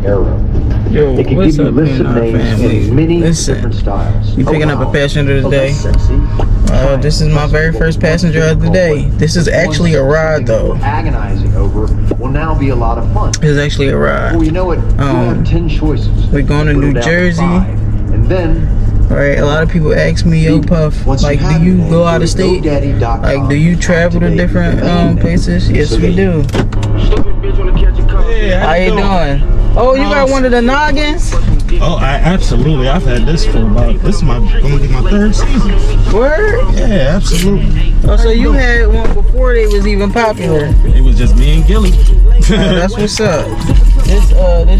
era. Yo, It can what's give you up, lists of names in many different styles. You picking up a passenger today? Sexy. This is my very first passenger of the day. This is actually a ride, though. Agonizing over will now be a lot of fun. It's actually a ride. Well, you know what? You have 10 choices. We're going to New Jersey. And then, alright, a lot of people ask me, yo, Puff, like, do you go out of state? Like, do you travel to different places? Yes, we do. Hey, how you doing? Oh, you got one of the noggins? Oh, absolutely. I've had this for about, this is gonna be my third season. Word? Yeah, absolutely. Oh, so you had one before they was even popular? It was just me and Gilly. That's what's up. This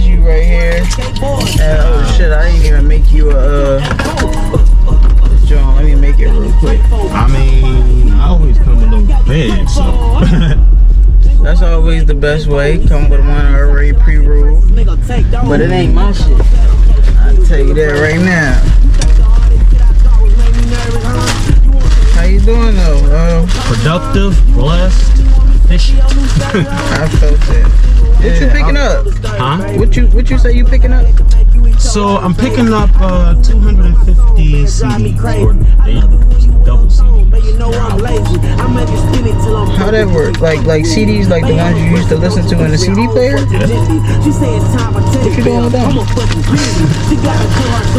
you right here. Oh shit, I didn't even make you a John, let me make it real quick. I mean, I always come a little prepared, so that's always the best way. Come with one already pre-rolled. But it ain't my shit. I'll tell you that right now. How you doing though? Productive, blessed, efficient. I felt it. What you picking up? Huh? What you say you picking up? So I'm picking up 250 CDs or double CDs. How that work? Like CDs, like the ones you used to listen to in the CD player? Yeah. What you doing with them?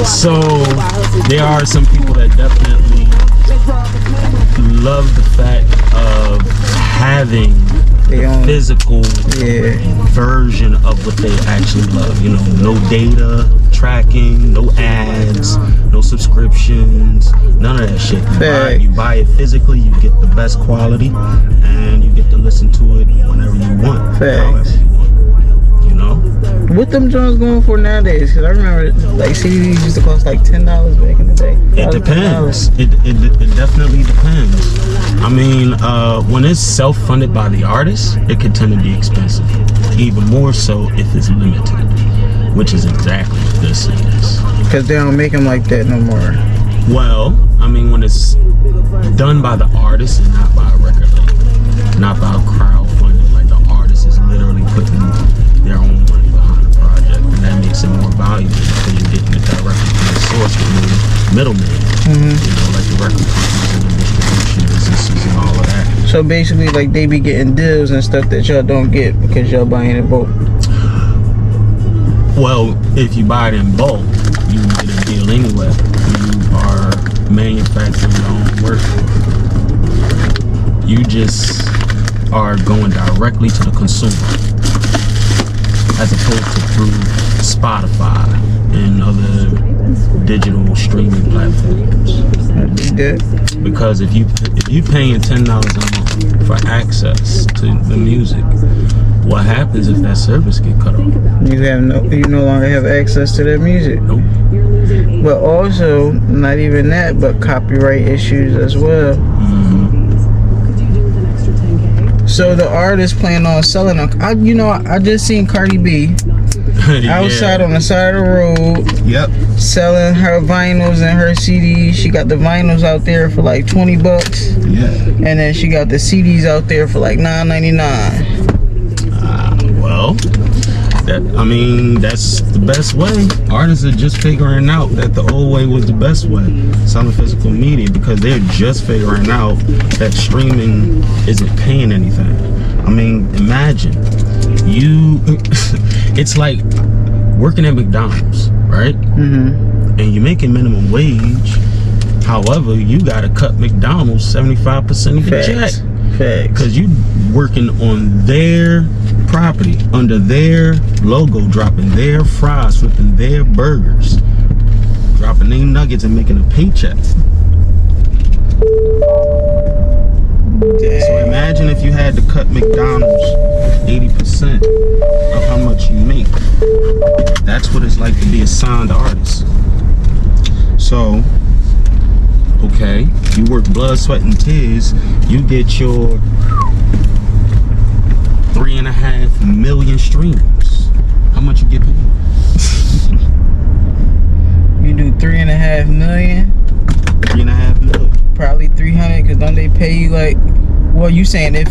So there are some people that definitely love the fact of having the physical version of what they actually love. You know, no data tracking, no ads, no subscriptions, none of that shit. You buy it physically, you get the best quality, and you get to listen to it whenever you want, however you want. You know? What them joints going for nowadays? Because I remember like CDs used to cost like $10 back in the day. It depends. It definitely depends. I mean, when it's self-funded by the artist, it could tend to be expensive. Even more so if it's limited, which is exactly what this is. Because they don't make them like that no more. Well, I mean, when it's done by the artist and not by a record label, not by a crowdfunding, like the artist is literally putting their own money behind the project, and that makes it more valuable because you're getting it directly from the source with no middleman. You know, like the record companies and the distribution businesses and all of that. So basically, like they be getting deals and stuff that y'all don't get because y'all buying in bulk. Well, if you buy it in bulk, you get a deal anyway. You are manufacturing your own work. You just are going directly to the consumer, as opposed to through Spotify and other digital streaming platforms. Because if you paying $10 a month for access to the music, what happens if that service get cut off? You no longer have access to that music. Nope. But also, not even that, but copyright issues as well. So the artist plan on selling them. I just seen Cardi B outside on the side of the road. Yep. Selling her vinyls and her CDs. She got the vinyls out there for like $20. Yeah. And then she got the CDs out there for like $9.99. Well, that's the best way. Artists are just figuring out that the old way was the best way, selling physical media, because they're just figuring out that streaming isn't paying anything. I mean, imagine it's like working at McDonald's, right? And you're making minimum wage. However, you gotta cut McDonald's 75% of your check. Because you working on their property, under their logo, dropping their fries, flipping their burgers, dropping their nuggets and making a paycheck. So imagine if you had to cut McDonald's 80% of how much you make. That's what it's like to be a signed artist. So, okay, you work blood, sweat, and tears, you get your 3.5 million streams. How much you get paid? You do 3.5 million? 3.5 million. Probably 300, because don't they pay you like, well, you saying if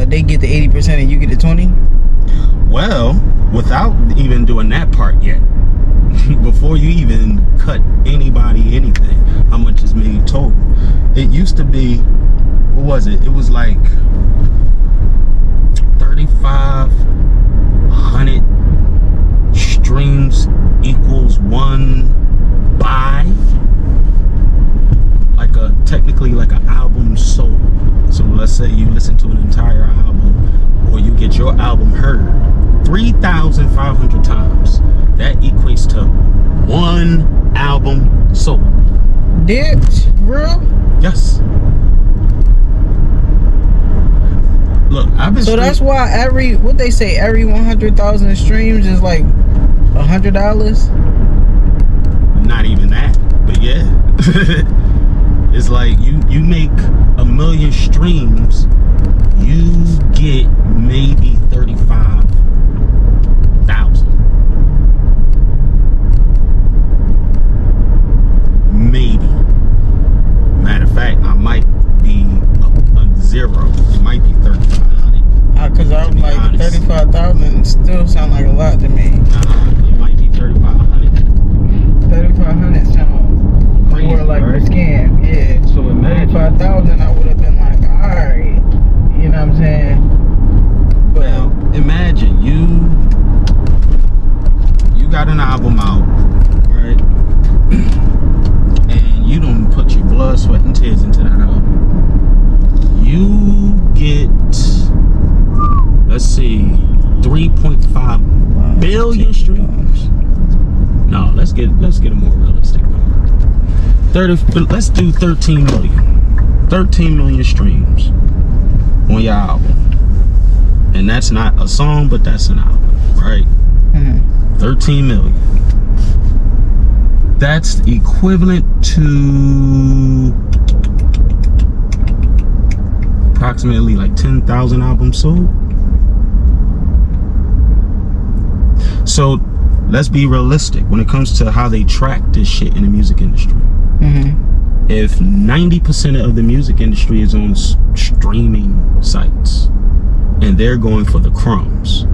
they get the 80% and you get the 20? Well, without even doing that part yet, before you even cut anybody anything, how much is made total? It used to be, what was it? It was like 3,500 streams equals one buy, like technically like an album sold. So let's say you listen to an entire album, or you get your album heard 3,500 times. That equates to one album sold. Did real? Yes. Look, I've been. So that's why every 100,000 streams is like $100. Not even that, but yeah. It's like you make 1 million streams, you get maybe 35,000. Maybe. Matter of fact, I might be a zero. It might be 3,500. Cause I'm like 35,000 still sound like a lot to me. It might be 3,500. 3,500 sound more like a scam. Yeah. So imagine 35,000, I would have been like, all right. You know what I'm saying? But now, imagine you got an album out, right? And you don't put your blood, sweat, and tears into that album. You get, let's see, 3.5 billion streams. No, let's get a more realistic number. Let's do 13 million. 13 million streams on your album. And that's not a song, but that's an album, right? 13 million. That's equivalent to approximately like 10,000 albums sold. So let's be realistic when it comes to how they track this shit in the music industry. If 90% of the music industry is on streaming sites and they're going for the crumbs,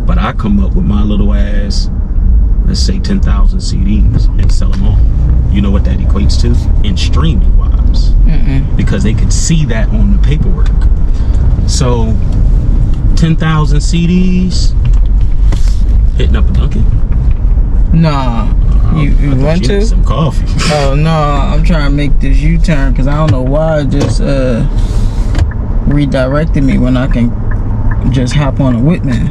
but I come up with my little ass, let's say 10,000 CDs and sell them all. You know what that equates to in streaming wise? Because they could see that on the paperwork. So 10,000 CDs hitting up a Dunkin'? nah. You want to? Some coffee. Oh no, I'm trying to make this U-turn because I don't know why it just redirected me when I can just hop on a Whitman.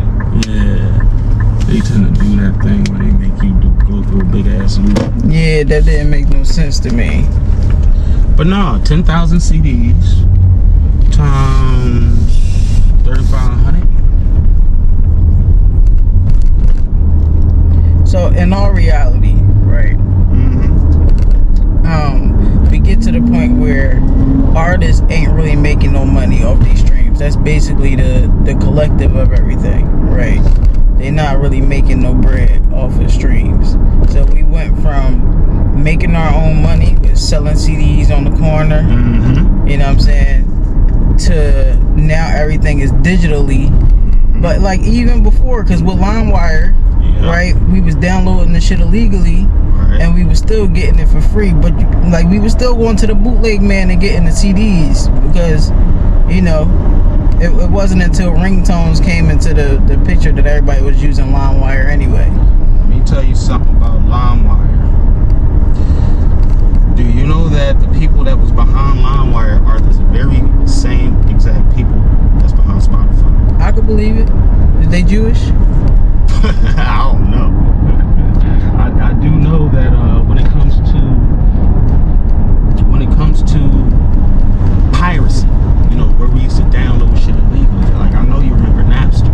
Yeah, they tend to do that thing where they make you go through a big ass loop. Yeah, that didn't make no sense to me. But no, 10,000 CDs times 3,500. So in all reality, right? We get to the point where artists ain't really making no money off these streams. That's basically the collective of everything, right? They're not really making no bread off of streams. So we went from making our own money with selling CDs on the corner, you know what I'm saying, to now everything is digitally. But like even before, because with LimeWire, right, we was downloading the shit illegally, and we was still getting it for free. But like we was still going to the bootleg man and getting the CDs because, you know, it wasn't until ringtones came into the picture that everybody was using LimeWire anyway. Let me tell you something about LimeWire. Do you know that the people that was behind LimeWire are the very same exact people that's behind Spotify? I could believe it. Is they Jewish? I don't know. I do know that when it comes to piracy, you know, where we used to download shit illegally. Like I know you remember Napster.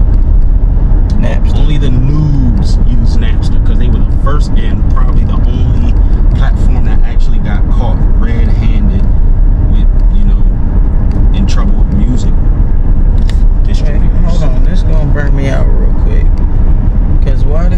Only the noobs use Napster because they were the first and probably the only platform that actually got caught red-handed with, you know, in trouble with music distributors. Wait, hold on, this gonna burn me out real quick. Cause why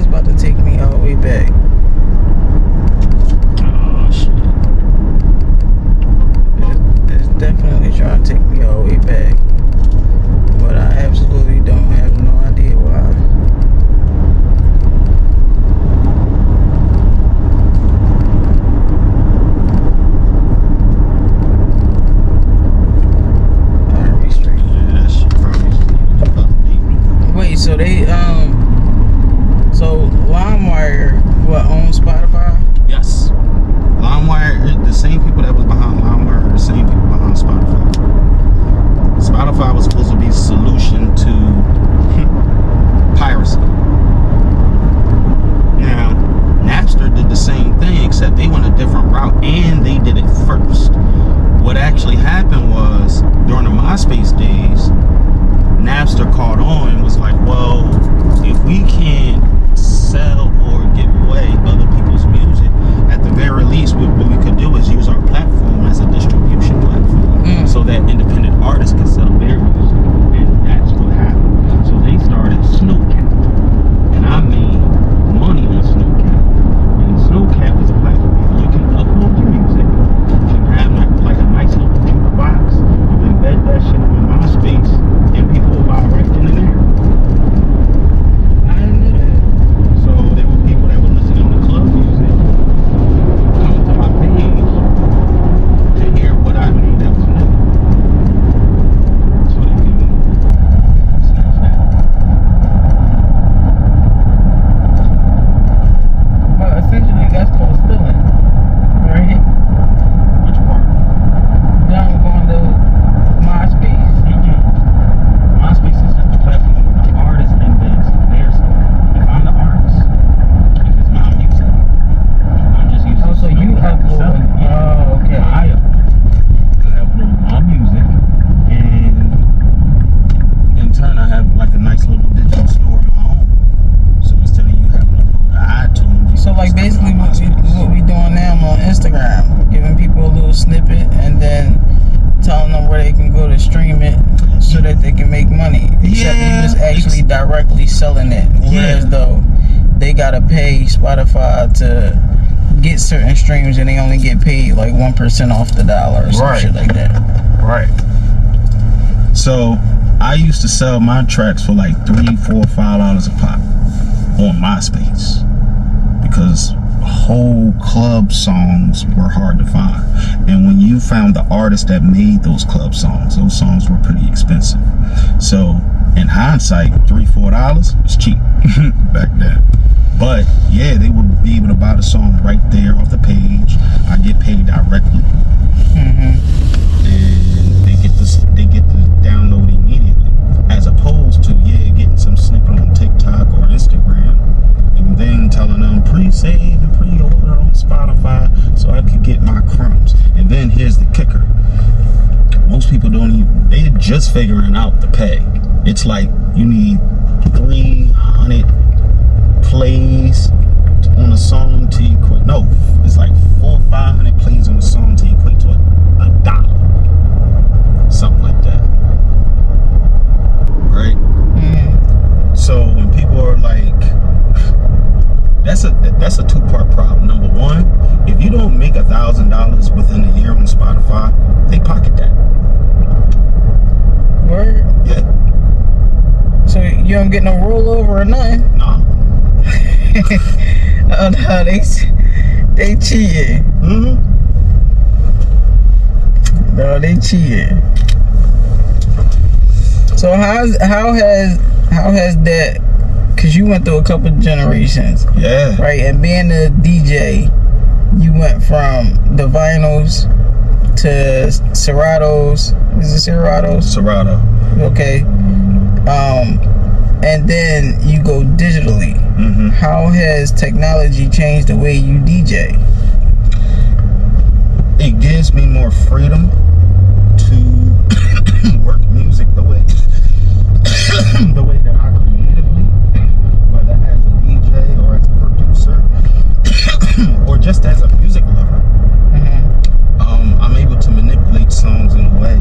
actually happened was during the MySpace days, Napster caught on and was like, well, if we can't sell or give away other people's music, at the very least, what we could do is use our platform as a distribution platform so that independent artists can sell their music. And that's what happened. So they started Snowcat. And I made money on Snowcat. And Snowcat was a platform where you can upload your music. You can have like a nice little jukebox. You can embed that shit on MySpace, and people will buy right then and there. I didn't know that. So there were people that were listening to club music coming to my page to hear what I made that was new. So they can snatch that. But essentially, that's called stealing, right? Which part? Down going to MySpace. MySpace is just a platform where the artist index their stuff. If I'm the artist, if it's my music, I'm just using. Oh, so you upload? Yeah. Oh, okay. I upload my music, and in turn, I have like a nice little digital store of my own. So instead of you having to go to iTunes, you So can like just basically go to what we doing now on Instagram, giving people a little snippet and then telling them where they can go to stream it so that they can make money. Except you just actually directly selling it. Whereas though they gotta pay Spotify to get certain streams and they only get paid like 1% off the dollar or some shit like that. Right. So I used to sell my tracks for like $3, $4, $5 a pop on MySpace because whole club songs were hard to find. And when you found the artist that made those club songs, those songs were pretty expensive. So in hindsight, $3, $4 was cheap back then. But yeah, they would be able to buy the song right there off the page. I get paid directly, and they get the download immediately, as opposed to getting some snippet on TikTok or Instagram, and then telling them pre-save and pre-order on Spotify so I could get my crumbs. And then here's the kicker: most people they're just figuring out the pay. It's like you need 300 plays on a song to equate. No, it's like 400 or 500 plays on a song to equate to $1, something like that, right? So when people are like, that's a two-part problem. Number one, if you don't make $1,000 within a year on Spotify, they pocket that. Word? Yeah. So you don't get no rollover or nothing? Nah. Oh no, they cheating. No, they cheating. So how has that? Cause you went through a couple of generations. Yeah. Right, and being a DJ, you went from the vinyls to Seratos. Is it Seratos? Serato. Okay. And then you go digitally. How has technology changed the way you DJ? It gives me more freedom to work music the way that I creatively, whether as a DJ or as a producer or just as a music lover. I'm able to manipulate songs in a way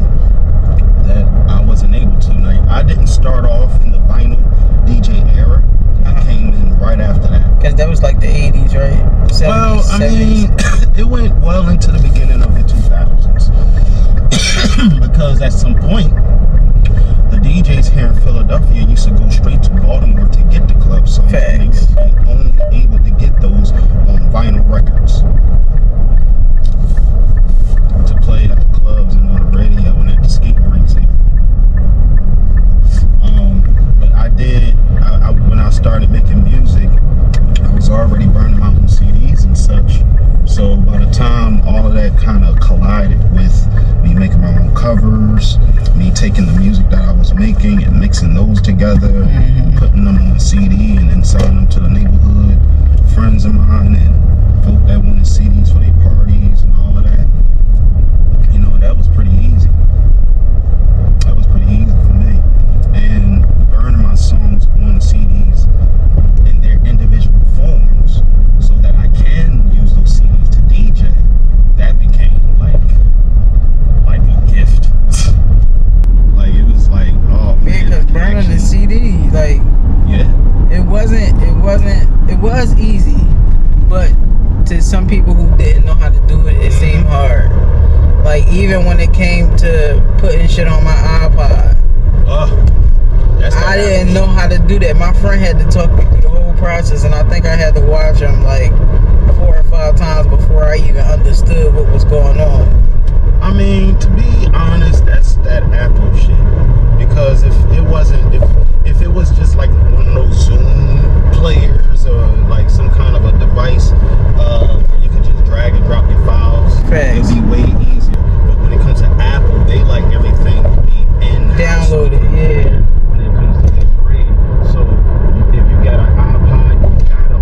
that I wasn't able to. Like, I didn't start off in the vinyl DJ era. I came in right after that. Because that was like the 80s, right? 70s, well, I 70s. mean, it went well into the beginning of the 2000s. Because at some point, the DJs here in Philadelphia used to go straight to Baltimore to get the club songs. Facts. They were only able to get those on vinyl records to play at the clubs and on the radio and at the skate rinks. But when I started making music, I was already burning my own CDs and such. So by the time all of that kind of collided with me making my own covers, me taking the music that I was making and mixing those together, putting them on a CD and then selling them to the neighborhood friends of mine and folk that wanted CDs for their parties and all of that, you know, know, that was pretty easy. That was pretty easy for me. And burning my songs on CDs in their individual forms so that I can use those CDs to DJ, that became like a gift. Like, it was like, oh man, because burning the CD, like, yeah, it was easy, but to some people who didn't know how to do it, it seemed hard. Like, even when it came to putting shit on my iPod, I didn't know how to do that. My friend had to talk me through the whole process, and I think I had to watch him like 4 or 5 times before I even understood what was going on. I mean, to be honest, that's that Apple shit. Because if it was just like one of those Zoom players or like some kind of a device where you could just drag and drop your files, Facts. it'd be way easier. But when it comes to Apple, they like everything to be in-house. Downloaded, yeah. When it comes to Android. So if you got an iPod, you gotta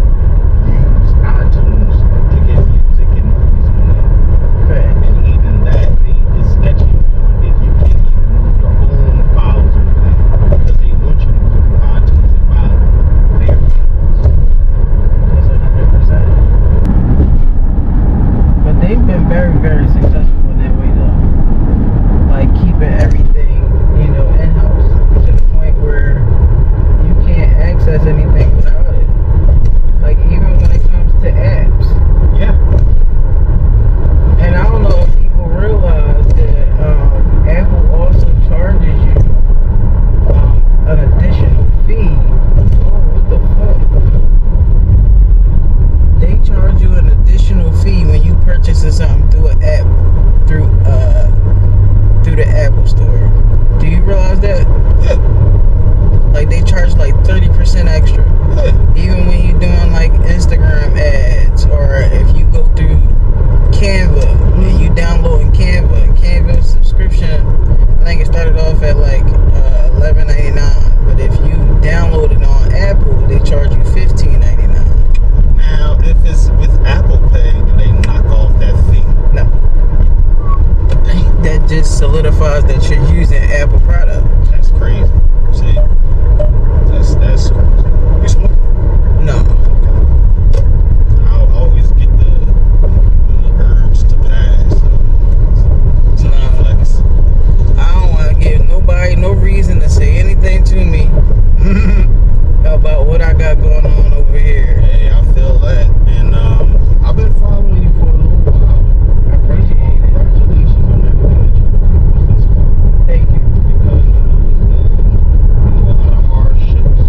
use iTunes to get music and movies on there. Facts. And even that, it's sketchy if you can't even move your own files over there. Because they want you to go to iTunes and buy their files. That's 100%. But they've been very, very successful in that way, though. Like, keeping everything, you know, in-house to the point where you can't access anything without it. Like, even when it comes to apps. Yeah. And I don't know if people realize that Apple also charges you an additional fee. Oh, what the fuck? They charge you an additional fee when you purchasing something through an app, through the Apple Store. Do you realize that? Yeah. Like, they charge like 30% extra. Yeah. Even when you're doing like Instagram ads, or if you go through Canva and you downloading Canva subscription, I think it started off at like $11.99, but if you download it on Apple, they charge you $15.99. Now, if it's with Apple Pay, do they knock off that fee? No, that just solidifies that you're using Apple product. That's crazy. See, that's crazy. You smoke? No, I'll always get the urge to pass. So flex. I don't want to give nobody no reason to say anything to me about what I got going on over here. Hey, I feel that, and I've been following you for a little while. I appreciate it. Congratulations on everything that you've accomplished thus far. Thank you. Because I know it's been, a lot of hardships.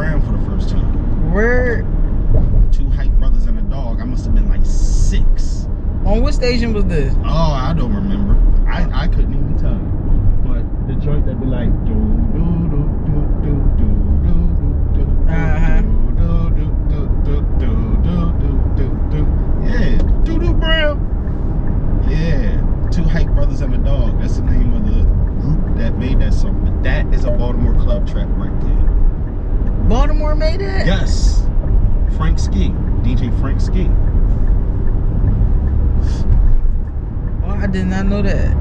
Brown for the first time. Where? Two Hype Brothers and a Dog. I must have been like 6. On what station was this? Oh, I don't remember. I couldn't even tell you. But the joint that be like do do do do do do do do do. Yeah, Doo-Doo Brown. Yeah, Two Hype Brothers and a Dog. That's the name of the group that made that song. But that is a Baltimore club track right there. Baltimore made it? Yes. Frank Ski. DJ Frank Ski. Oh, I did not know that.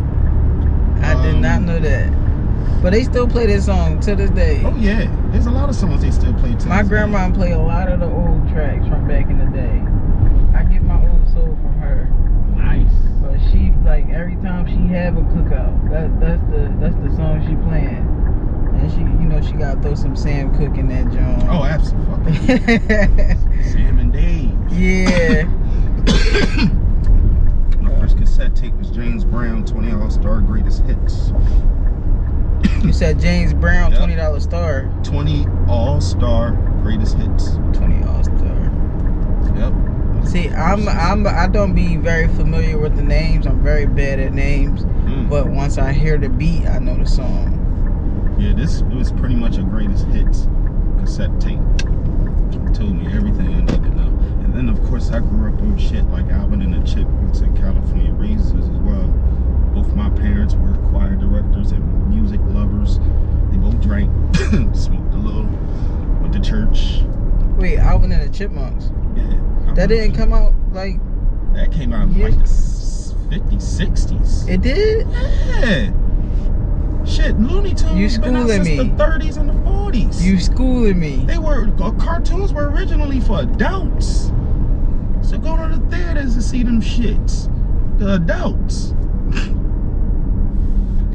I did not know that. But they still play this song to this day. Oh yeah, there's a lot of songs they still play to My this grandma day. play a lot of the old tracks from back in the day. I get my old soul from her. Nice. But she, like, every time she have a cookout, that's the song she playing. And she, you know, she gotta throw some Sam Cooke in that joint. Oh, absolutely. Sam and Dave. Yeah. My first cassette tape was James Brown 20 All-Star Greatest Hits. You said James Brown, Yep. $20 star. 20 All-Star Greatest Hits. 20 All-Star. Yep. See, I don't be very familiar with the names. I'm very bad at names. But once I hear the beat, I know the song. Yeah, it was pretty much a Greatest Hits cassette tape. It told me everything I needed to know. And then, of course, I grew up on shit like Alvin and the Chipmunks and California Raisins as well. Both my parents were choir directors and music lovers. They both drank, smoked a little, went to church. Wait, Alvin and the Chipmunks? Yeah. That didn't come out like... That came out in like the 50s, 60s. It did? Yeah. Shit, Looney Tunes You been out schooling since me. the 30s and the 40s. You schooling me. They were, cartoons were originally for adults. So go to the theaters and see them shits. The adults.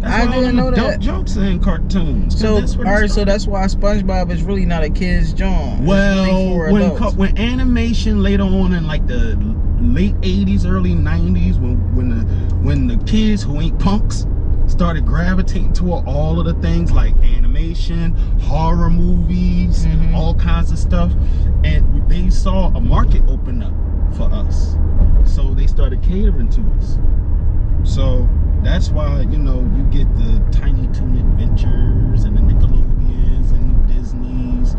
I didn't know adult that. Jokes in cartoons. So, alright, so that's why SpongeBob is really not a kid's joint. Well, really for when animation later on in like the late 80s, early 90s, when the kids who ain't punks started gravitating toward all of the things like animation, horror movies, all kinds of stuff, and they saw a market open up for us, so they started catering to us. So that's why, you know, you get the Tiny Toon Adventures and the Nickelodeons and the Disneys.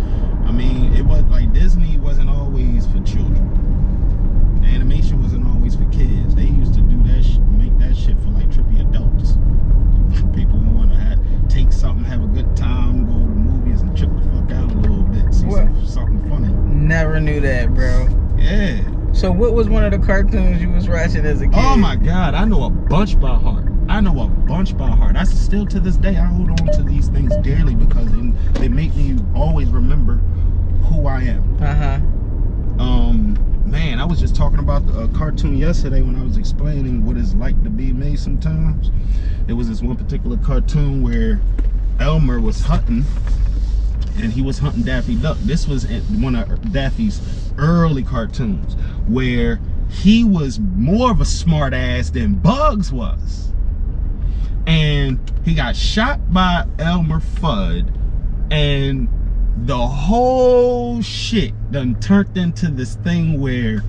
I mean, it was like Disney wasn't always for children. The animation wasn't always for kids. They used to do that, make that shit for like trippy adults. People who want to take something, have a good time, go to the movies and trip the fuck out a little bit, see something funny. Never knew that, bro. Yeah. So what was one of the cartoons you was watching as a kid? Oh my God, I know a bunch by heart. I still to this day, I hold on to these things dearly because they make me always remember who I am. Man, I was just talking about a cartoon yesterday when I was explaining what it's like to be me sometimes. It was this one particular cartoon where Elmer was hunting, and he was hunting Daffy Duck. This was one of Daffy's early cartoons where he was more of a smart ass than Bugs was. And he got shot by Elmer Fudd, and the whole shit done turned into this thing where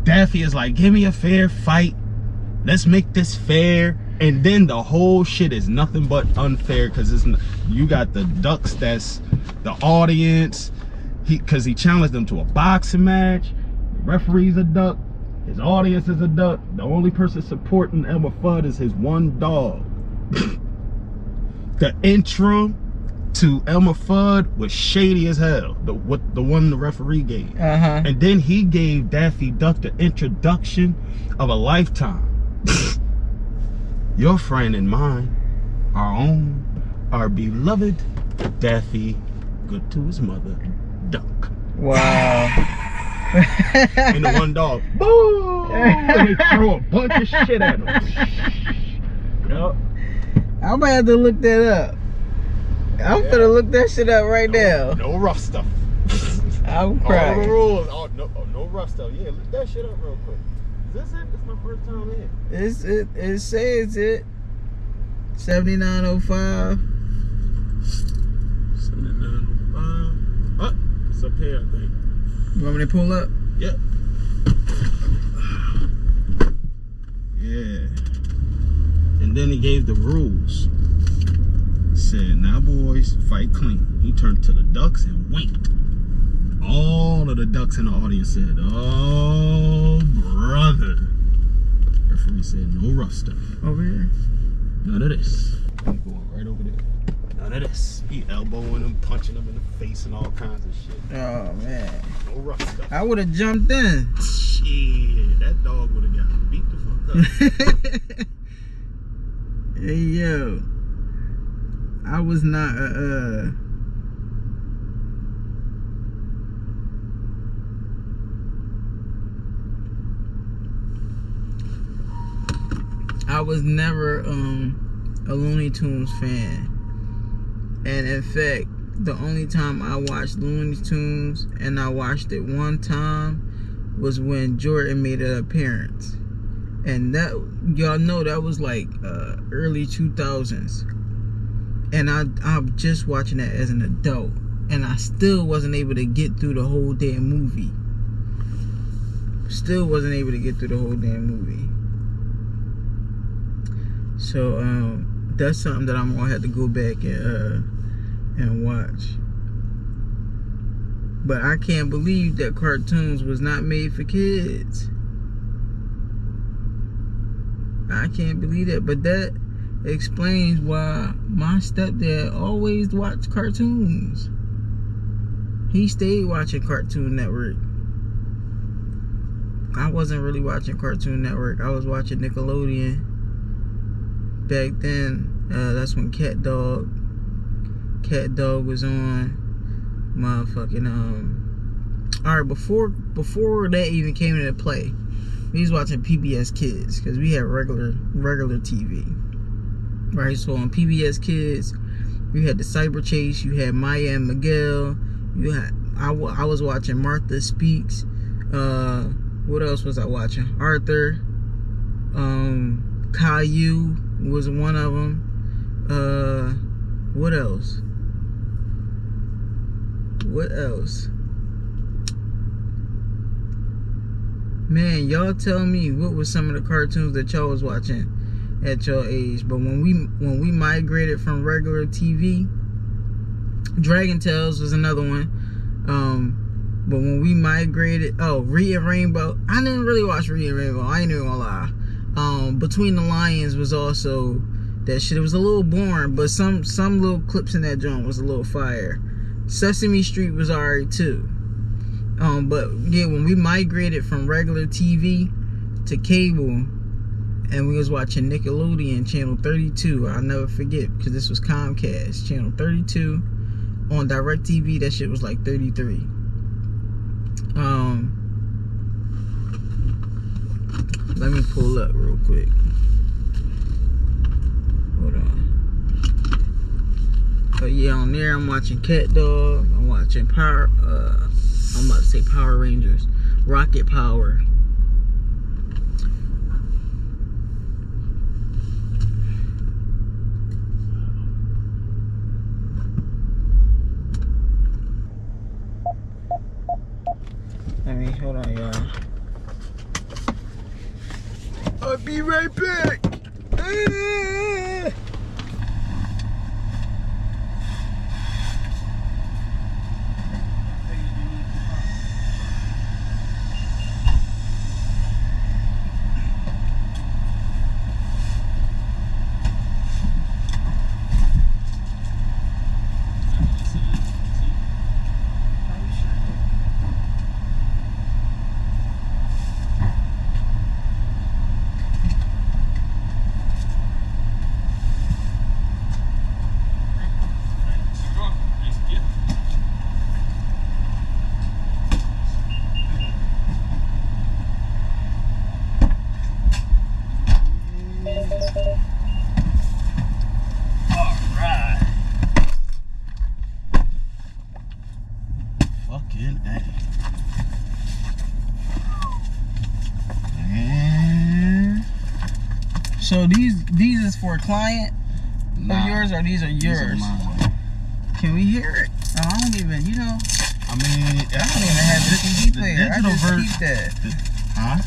Daffy is like, give me a fair fight, let's make this fair. And then the whole shit is nothing but unfair because you got the ducks that's the audience, because he challenged them to a boxing match. The referee's a duck, his audience is a duck, the only person supporting Elmer Fudd is his one dog. The intro to Elmer Fudd was shady as hell, the one the referee gave. And then he gave Daffy Duck the introduction of a lifetime. Your friend and mine, our own, our beloved Daffy, good to his mother, Duck. Wow. And the one dog, boo! And they throw a bunch of shit at him. Yup. I'm gonna have to look that up. I'm gonna look that shit up right now. No rough stuff. I'm crying. All the rules. Oh, no rough stuff. Yeah, look that shit up real quick. Is this it? This is my first time in. It says it. 7905. 7905. It's up here, I think. You want me to pull up? Yep. Yeah. And then he gave the rules. Said, now boys, fight clean. He turned to the ducks and winked. All of the ducks in the audience said, oh, brother. Referee said, no rough stuff. Over here? None of this. I'm going right over there. None of this. He elbowing him, punching him in the face and all kinds of shit. Oh, man. No rough stuff. I would have jumped in. Shit, that dog would have got beat the fuck up. Hey, yo. I was not I was never a Looney Tunes fan. And in fact, the only time I watched Looney Tunes, and I watched it one time, was when Jordan made an appearance. And that, y'all know, that was like early 2000s. And I'm just watching that as an adult, and I still wasn't able to get through the whole damn movie. Still wasn't able to get through the whole damn movie. So that's something that I'm gonna have to go back and watch. But I can't believe that cartoons was not made for kids. I can't believe that, but that explains why my stepdad always watched cartoons. He stayed watching Cartoon Network. I wasn't really watching Cartoon Network. I was watching Nickelodeon. Back then, that's when Cat Dog was on. Motherfucking alright, before that even came into play, we was watching PBS Kids, because we had regular TV. Right, so on PBS Kids, you had the Cyber Chase, you had Maya and Miguel, you had I was watching Martha Speaks. What else was I watching? Arthur, Caillou was one of them. What else? Man, y'all tell me what was some of the cartoons that y'all was watching at your age. But when we migrated from regular TV, Dragon Tales was another one. But when we migrated, Rita Rainbow. I didn't really watch Rita Rainbow, I ain't even gonna lie. Between the Lions was also that shit. It was a little boring, but some little clips in that joint was a little fire. Sesame Street was alright too. But yeah, when we migrated from regular TV to cable, and we was watching Nickelodeon channel 32, I'll never forget, because this was Comcast channel 32 on DirecTV. That shit was like 33. Let me pull up real quick. Hold on. But yeah, on there I'm watching Cat Dog. I'm watching I'm about to say Power Rangers, Rocket Power. Hold on, y'all. I'll be right back. So these is for a client of yours, or these are yours? These are mine. Can we hear it? Oh, I don't even, you know. I mean, I don't even have a CD player. I just peeped that. Huh?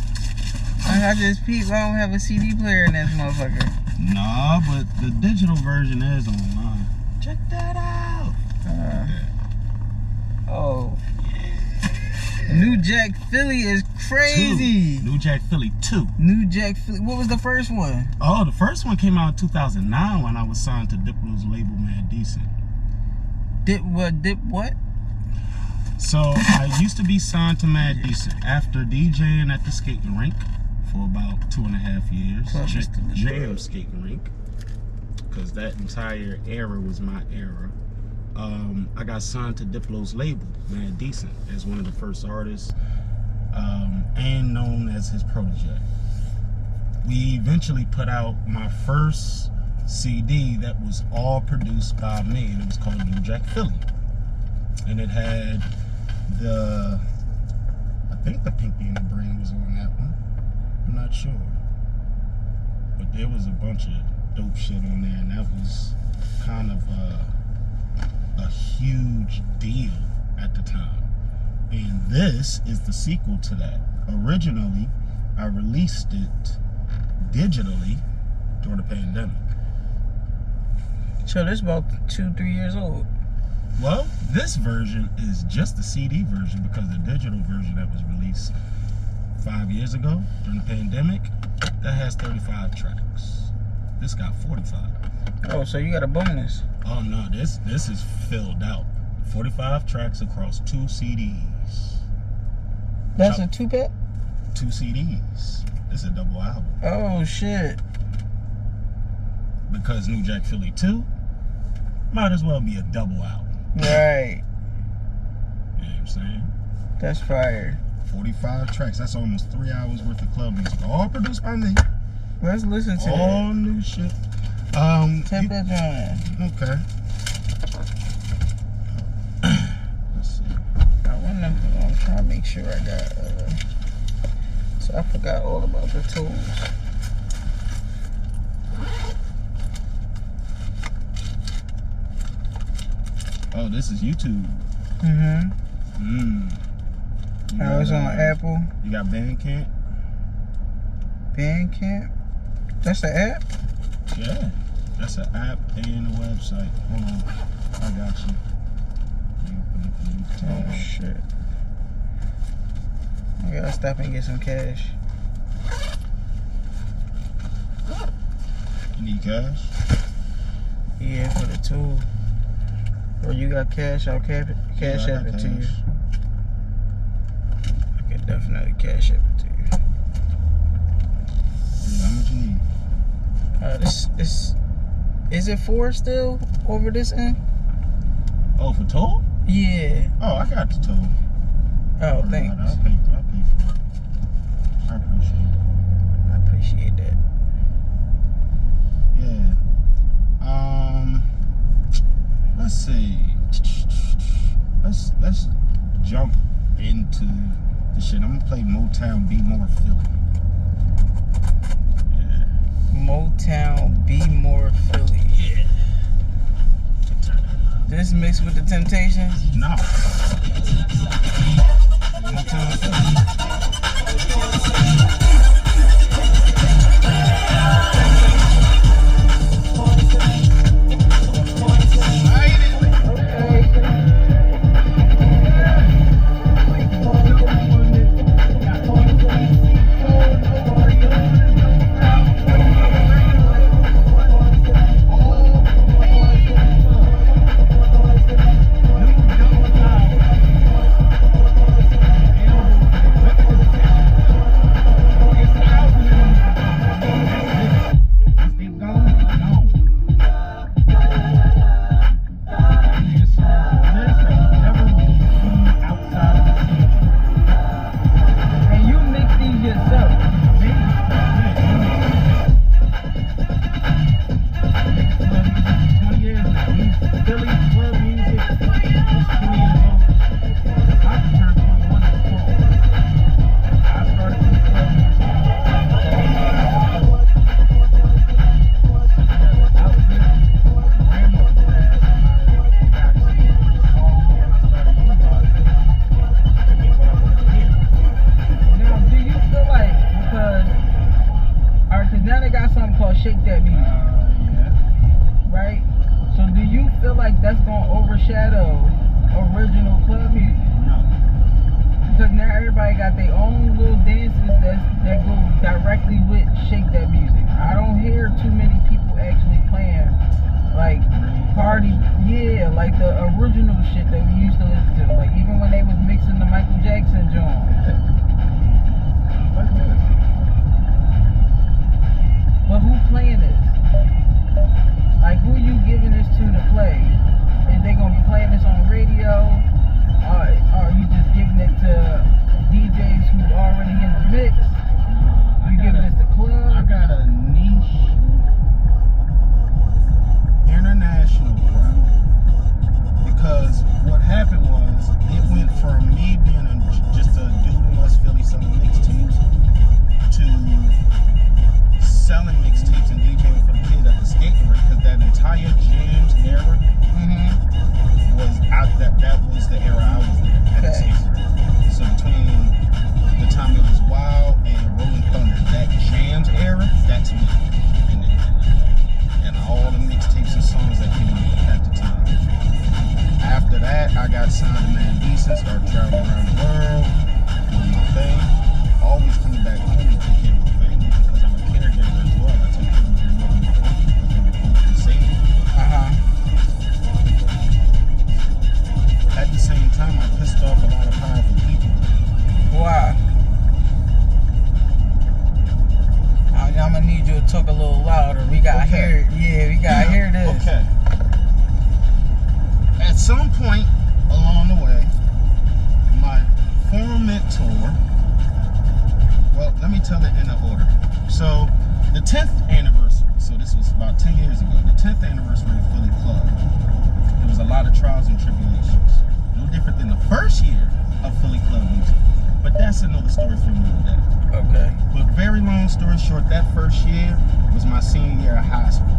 I just peeped. I don't have a CD player in this motherfucker. Nah, but the digital version is online. Check that out. Oh. New Jack Philly is crazy. New Jack Philly 2. New Jack Philly. What was the first one? Oh, the first one came out in 2009 when I was signed to Diplo's label, Mad Decent. Dip what? So I used to be signed to Mad Decent after DJing at the skating rink for about 2.5 years. Jam skating rink, because that entire era was my era. I got signed to Diplo's label, Mad Decent, as one of the first artists, and known as his protege. We eventually put out my first CD that was all produced by me, and it was called New Jack Philly. And it had I think the Pinky and the Brain was on that one. I'm not sure. But there was a bunch of dope shit on there, and that was kind of a huge deal at the time. And this is the sequel to that. Originally, I released it digitally during the pandemic. So this is about 2-3 years old. Well, this version is just the CD version, because the digital version that was released 5 years ago during the pandemic, that has 35 tracks. This got 45. Oh, so you got a bonus. Oh no, this is filled out. 45 tracks across 2 CDs. That's a 2-pack? 2 CDs. It's a double album. Oh shit. Because New Jack Philly 2 might as well be a double album. Right. You know what I'm saying? That's fire. 45 tracks. That's almost 3 hours worth of club music. All produced by me. Let's listen to all new shit. Tap that joint. Okay. Let's see. I wonder. I'm trying to make sure I got. So I forgot all about the tools. Oh, this is YouTube. I was on Apple. You got Bandcamp? Bandcamp? That's the app? Yeah. That's an app and a website. Hold on. I got you. Oh, shit. I gotta stop and get some cash. You need cash? Yeah, for the tool. Or you got cash, I'll cash app it to you. I can definitely cash app it to you. Yeah, how much you need? This is it 4 still over this end? Oh, for toll? Yeah. Oh, I got the toll. Oh, thanks. I'll pay for it. I appreciate it. I appreciate that. Yeah. Let's see. Let's jump into the shit. I'm gonna play Motown Be More Philly. Yeah. Motown Be More Philly. Yeah. This mixed with the Temptations? No. Motown Philly. feel like that's gonna overshadow original club music? No. Because now everybody got their own little dances that go directly with shake that music. I don't hear too many people actually playing like party, yeah, like the original shit that we used to listen to. Like even when they was mixing the Michael Jackson joint. Like this. But who playing this? Like who you giving this to play? Is they gonna be playing this on the radio? Or are you just giving it to DJs who already in the mix? You giving this to clubs? I got a niche international crowd. Because what happened was, it went from me being just a dude in West Philly selling mixtapes to selling mixtapes and DJing for the kids at the skate rink, because that entire Jams era was out. That was the era I was in at the skate rink. So between the time it was Wild and Rolling Thunder, that Jams era, that's me. And all the mixtapes and songs that came out at the time. After that, I got signed to Man Decent, started traveling around the world, doing my thing. Always coming back home to take care of my family because I'm a caregiver as well. I take care of my mother and my uncle because they were both disabled. At the same time, I pissed off a lot of powerful people. Why? I'm gonna need you to talk a little louder. We gotta hear it. Yeah, we gotta hear this. Okay. At some point along the way, my former mentor, well, let me tell it in the order. So, the 10th anniversary, so this was about 10 years ago, the 10th anniversary of Philly Club, there was a lot of trials and tribulations. No different than the first year of Philly Club music. But that's another story for another day. Okay. But very long story short, that first year was my senior year of high school,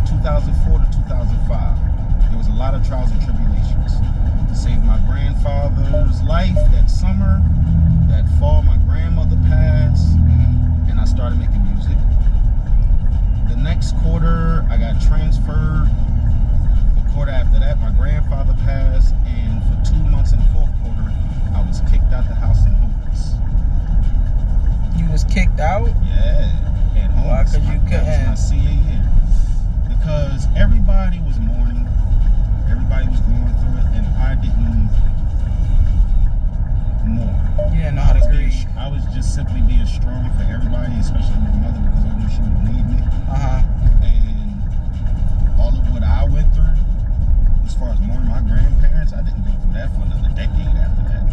2004 to 2005. There was a lot of trials and tribulations. Saved my grandfather's life that summer. That fall, my grandmother passed, and I started making music. The next quarter, I got transferred. The quarter after that, my grandfather passed, and for 2 months in the fourth quarter, I was kicked out the house and homeless. You was kicked out? Yeah, and homeless. Why? Because you couldn't. That was my senior year. Because everybody was mourning, everybody was going through it, and I didn't mourn. You didn't know how to grieve. I was just simply being strong for everybody, especially my mother, because I knew she would need me. And all of what I went through, as far as mourning my grandparents, I didn't go through that for another decade after that.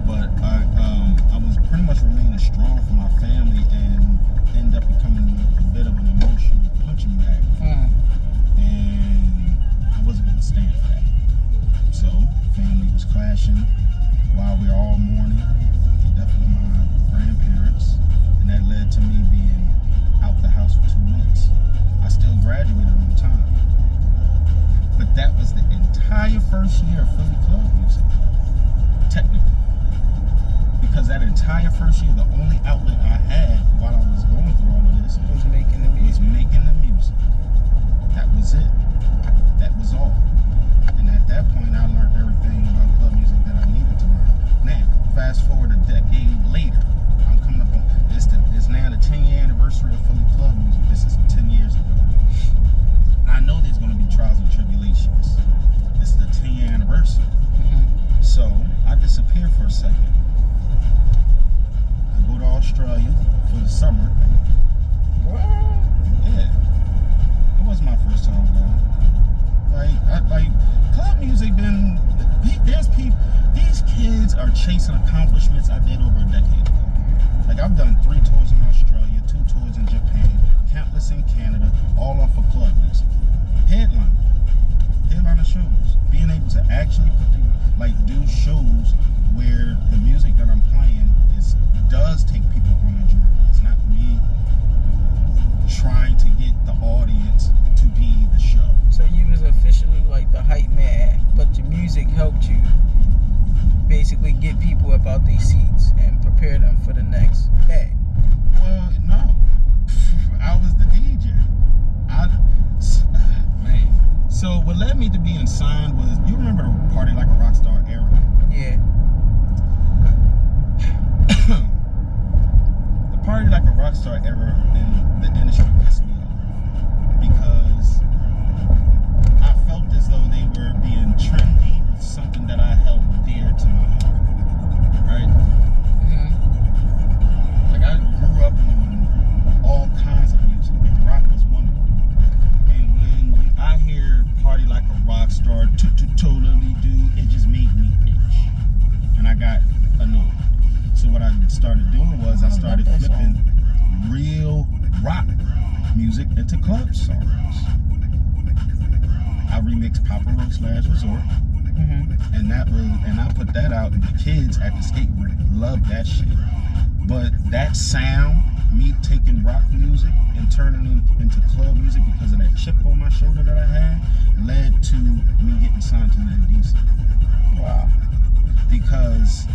But I was pretty much remaining strong for my family and ended up becoming a bit of an emotional punching bag. And I wasn't going to stand for that. So, family was clashing while we were all mourning the death of my grandparents. And that led to me being out the house for 2 months. I still graduated on time. But that was the entire first year of Philly Club music. Technically. Because that entire first year, the only outlet I had while I was going through all of this was making the music. That was it. That was all. And at that point, I learned everything about club music that I needed to learn. Now, fast forward a decade later, I'm coming up on, it's now the 10-year anniversary of Philly Club music. This is 10 years ago. I know there's going to be trials and tribulations. This is the 10-year anniversary. So, I disappear for a second. I go to Australia for the summer. What? Yeah. It was my first time going. Like club music there's people, these kids are chasing accomplishments I did over a decade ago. Like I've done 3 tours in Australia, 2 tours in Japan, countless in Canada, all off of club music. Headliner shows. Being able to actually do shows where the music that I'm playing does take people on a journey. It's not me trying to get the audience to be the show. So you was officially like the hype man, but the music helped you basically get people up out their seats and prepare them for the next act. Well, no. I was the DJ. Man, So what led me to being signed was, you remember the Party Like a Rockstar era? Yeah. The Party Like a Rockstar era in the industry pissed me off because I felt as though they were being trendy with something that I held dear to my heart, right? Mm-hmm. Like, I grew up on all kinds of music, and rock was one of them. And when I hear Party Like a Rockstar, totally do, it just made me itch. And I got annoyed. So what I started doing was I started flipping real rock music into club songs. I remixed Papa Roach Last Resort, and I put that out, and the kids at the skate rink loved that shit. But that sound, me taking rock music and turning it into club music because of that chip on my shoulder that I had, led to me getting signed to Lil Decent. Wow. Because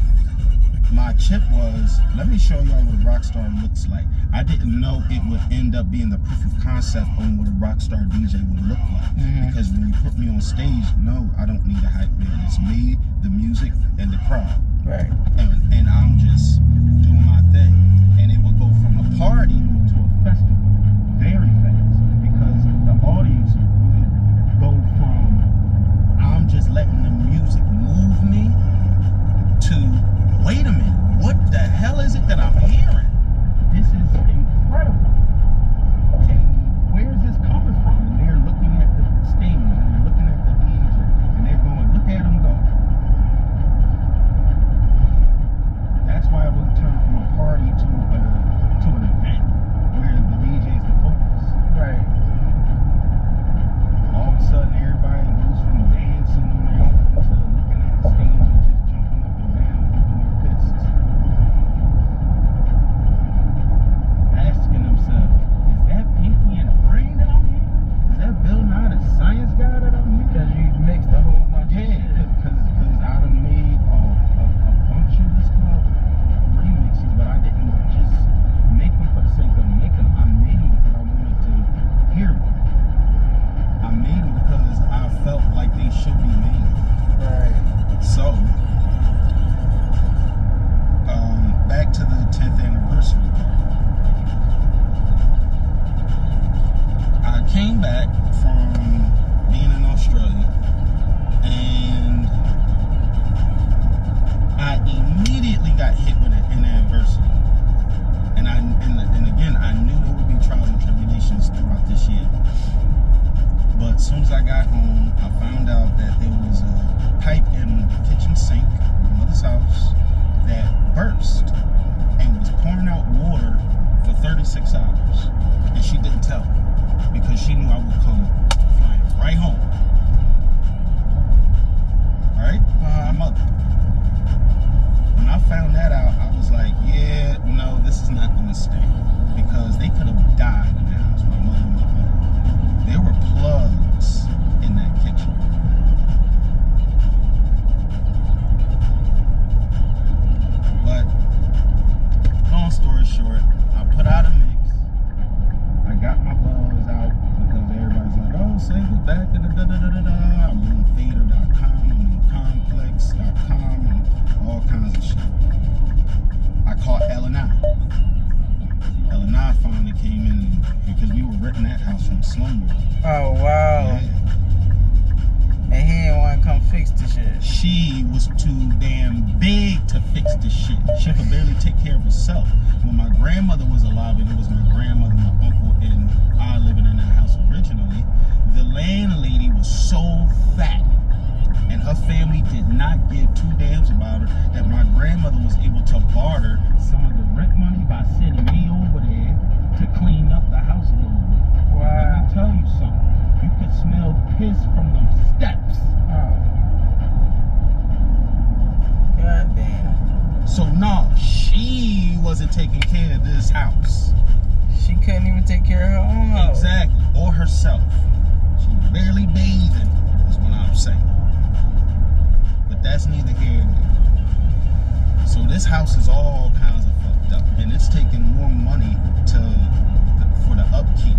my chip was, let me show y'all what a rock star looks like. I didn't know it would end up being the proof of concept on what a rock star DJ would look like. Because when you put me on stage, no, I don't need a hype man. It's me, the music, and the crowd. Right. And I'm just doing my thing. And it will go from a party to a festival very fast. Because the audience would go from, I'm just letting the music move me, to, wait a minute, what the hell is it that I'm hearing? This is incredible. And where's this coming from? And they're looking at the stage, and they're looking at the DJ, and they're going, look at him go. That's why I would turn from a party to an event where the DJ is the focus. Right. All of a sudden, everybody goes from dancing on their own to looking at the stage and just jumping up and down, moving their fists, asking themselves, is that Pinky and the Brain that I'm hearing? Is that Bill Nye, the science guy that I'm hearing? Because you mixed a whole bunch of shit. Because I done made a bunch of this club remixes, but I didn't just make them for the sake of making them. I made them because I wanted to hear them. I made them because I felt like they should be made. Right. So, back to the 10th anniversary party. I came back from being in Australia, and I immediately got hit with an adversity. And again, I knew there would be trials and tribulations throughout this year. But as soon as I got home, I found out that there was a pipe in the kitchen sink at my mother's house that burst and was pouring out water for 36 hours. And she didn't tell me because she knew I would come flying right home. Alright? My mother. When I found that out, I was like, yeah, no, this is not going to stay. Because they could have died in the house, my mother and my father. There were plugs in that kitchen. But, long story short, I put out a mix. I got my buzz out because everybody's like, oh, Sega's back, da-da-da-da-da-da-da. I'm on Fader.com, I'm on Complex.com, and all kinds of shit. I caught L&I. L&I finally came in because we were renting that house from Slumber. Oh, wow. Yeah. And he didn't want to come fix the shit. She was too damn big to fix the shit. She could barely take care of herself. When my grandmother was alive, and it was my grandmother, my uncle, and I living in that house originally, the landlady was so fat, and her family did not give two damns about her, that my grandmother was able to barter some of the rent money by sending me over there to clean up the house a little bit. Wow. Let me tell you something. You could smell piss from them steps. Oh. God damn. So no, she wasn't taking care of this house. She couldn't even take care of her own house. Exactly. Or herself. She barely bathing, is what I'm saying. But that's neither here nor there. So this house is all kinds of fucked up, and it's taking more money for the upkeep.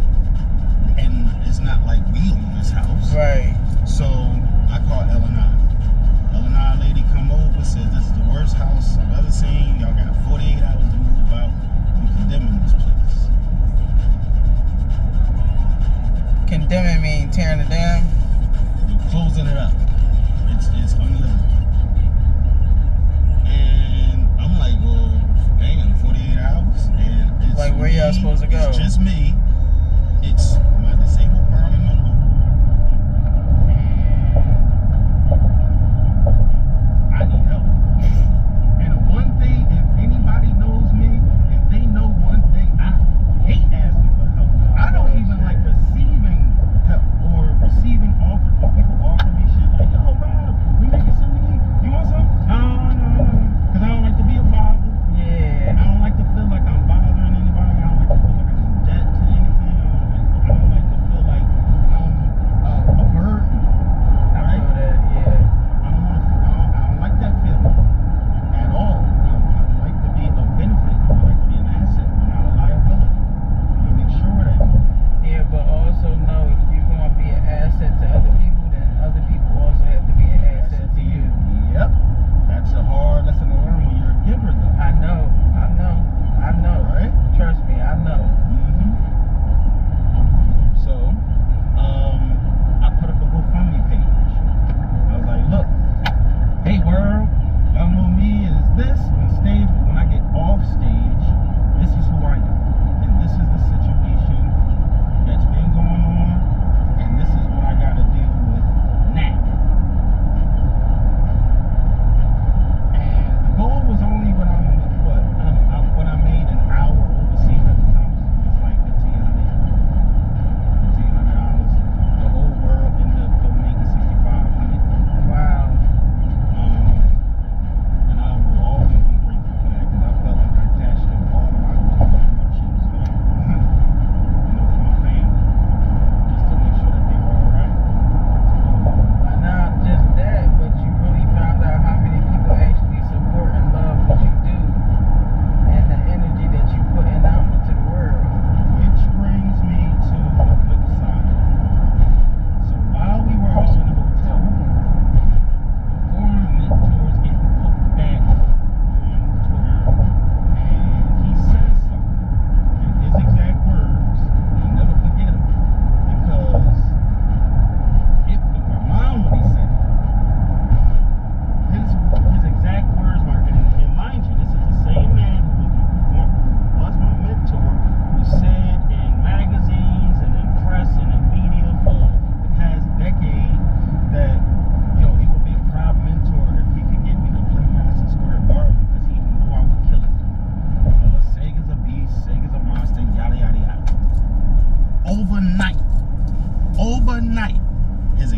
And it's not like we own this house. Right.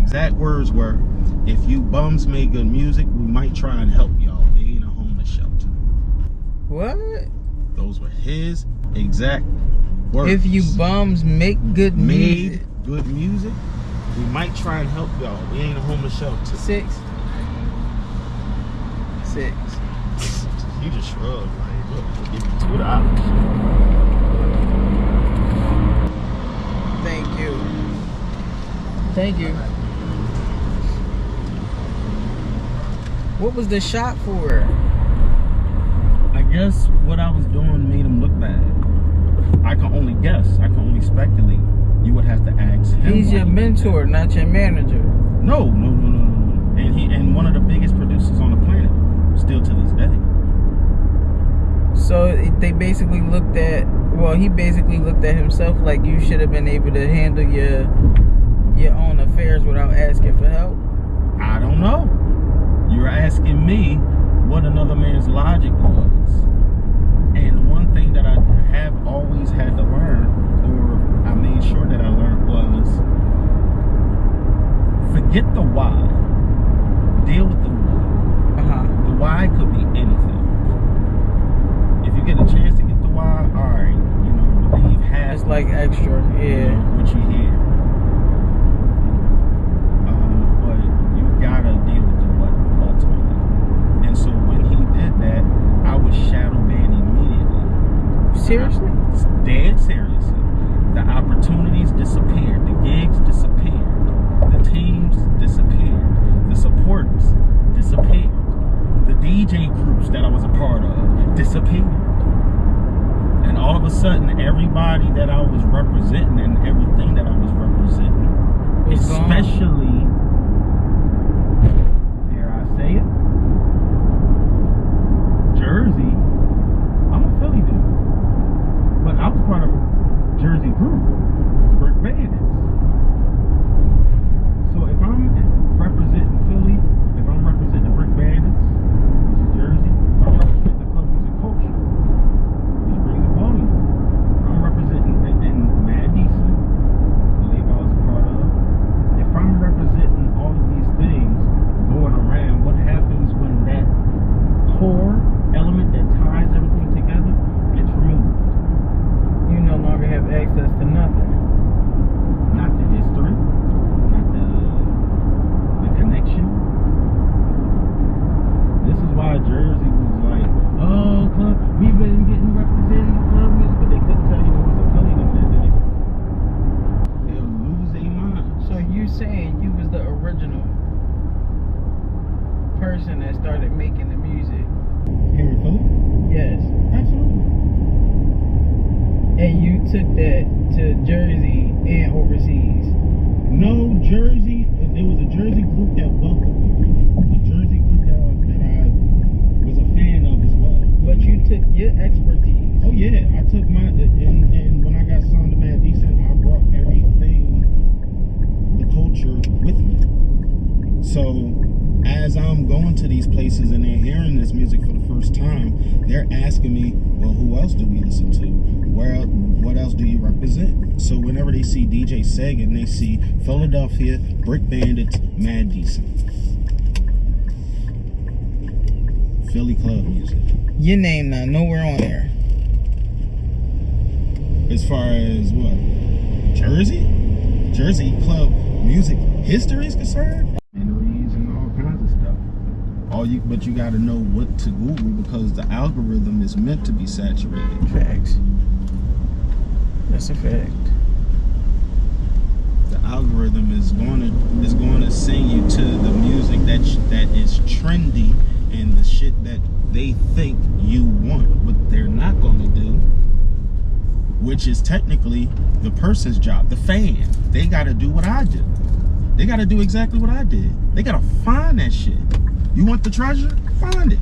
exact words were, if you bums make good music, we might try and help y'all. They ain't a homeless shelter. What? Those were his exact words. If you bums make good music. Good music, we might try and help y'all. We ain't a homeless shelter. 6. You just shrugged, like, look, we'll give you $2. Thank you. What was the shot for? I guess what I was doing made him look bad. I can only guess. I can only speculate. You would have to ask him. He's your mentor, not your manager. No. And one of the biggest producers on the planet, still to this day. So they basically looked at, he basically looked at himself like you should have been able to handle your own affairs without asking for help. I don't know. You're asking me what another man's logic was. And one thing that I have always had to learn, or I made sure that I learned, was forget the why. Deal with the what. The why could be anything. If you get a chance to get the why, alright, believe half. It's like extra, yeah. What you hear. But you gotta deal with the what ultimately. And so when he did that, I was shadow banned immediately. Seriously? Dead seriously. The opportunities disappeared. The gigs disappeared. The teams disappeared. The supporters disappeared. The DJ groups that I was a part of disappeared. And all of a sudden, everybody that I was representing and everything that I was representing, especially, dare I say it, Jersey. I'm a Philly dude, but I was part of a Jersey group, the Brick Bandits. So if I'm representing Philly, if I'm representing the Brick Bandits, which is Jersey, if I'm representing the club music culture, which brings up Baltimore, if I'm representing in Mad Decent, the label I was a part of, if I'm representing all of these things going around, what happens when that core element that ties everything together gets removed? You no longer have access to nothing. Not the history, not the connection. This is why Jersey was like, oh, club, we've been getting represented in club music, but they couldn't tell you it was a Philly that did it. They'll lose their mind. So you saying you was the original person that started making the music? Here in Philly? Yes. Absolutely. And you took that to Jersey and overseas? No, Jersey, there was a Jersey group that welcomed me. A Jersey group that I was a fan of as well. But you took your expertise. Oh yeah, I took my, and when I got signed to Mad Decent, I brought everything, the culture with me. So as I'm going to these places and they're hearing this music for the first time, they're asking me, well, who else do we listen to? What else do you represent? So whenever they see DJ Sega and they see Philadelphia, Brick Bandits, Mad Decent, Philly club music. Your name not nowhere on there. As far as what? Jersey club music history is concerned? And all kinds of stuff. But you gotta know what to Google because the algorithm is meant to be saturated. Facts. That's a fact. The algorithm is going to send you to the music that is trendy and the shit that they think you want. What they're not going to do, which is technically the person's job, the fan. They got to do what I do. They got to do exactly what I did. They got to find that shit. You want the treasure? Find it.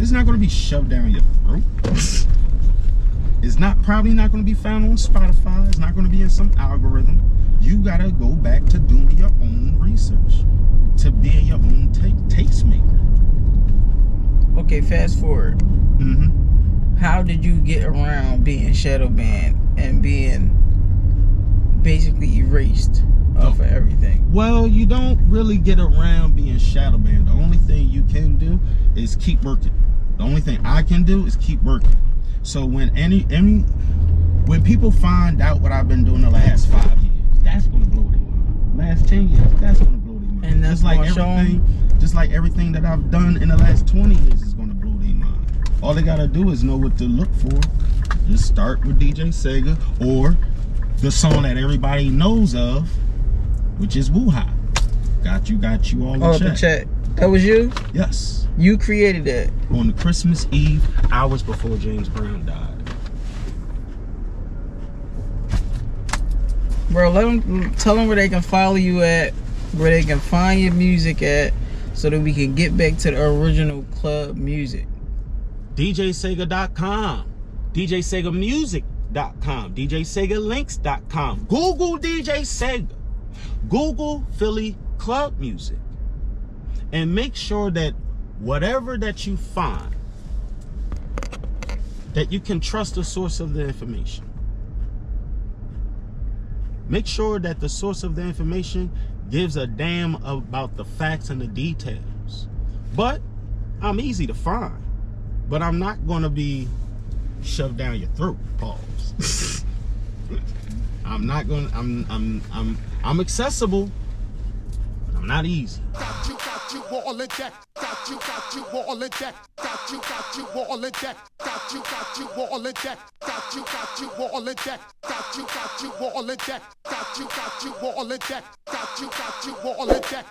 It's not going to be shoved down your throat. It's probably not going to be found on Spotify. It's not going to be in some algorithm. You got to go back to doing your own research, to being your own tastemaker. Okay, fast forward. How did you get around being shadow banned and being basically erased? for everything. Well, you don't really get around being shadow banned. The only thing you can do is keep working. The only thing I can do is keep working. So when when people find out what I've been doing the last 5 years, that's gonna blow their mind. Last 10 years, that's gonna blow their mind. And that's just like everything that I've done in the last 20 years is gonna blow their mind. All they gotta do is know what to look for. Just start with DJ Sega or the song that everybody knows of, which is Woo-Ha. Got you all in the chat. That was you? Yes. You created that. On the Christmas Eve, hours before James Brown died. Bro, tell them where they can follow you at, where they can find your music at, so that we can get back to the original club music. DJSega.com, DJSegamusic.com, DJSegalinks.com. Google DJ Sega. Google Philly Club Music. And make sure that whatever that you find, that you can trust the source of the information. Make sure that the source of the information gives a damn about the facts and the details. But I'm easy to find. But I'm not gonna be shoved down your throat. Pause. I'm not gonna. I'm accessible, but I'm not easy. Got you all in deck. Got you all in deck. Got you all in deck. Got you all in deck. Got you all in deck. Got you all in deck. Got you all in deck. Got you all in deck.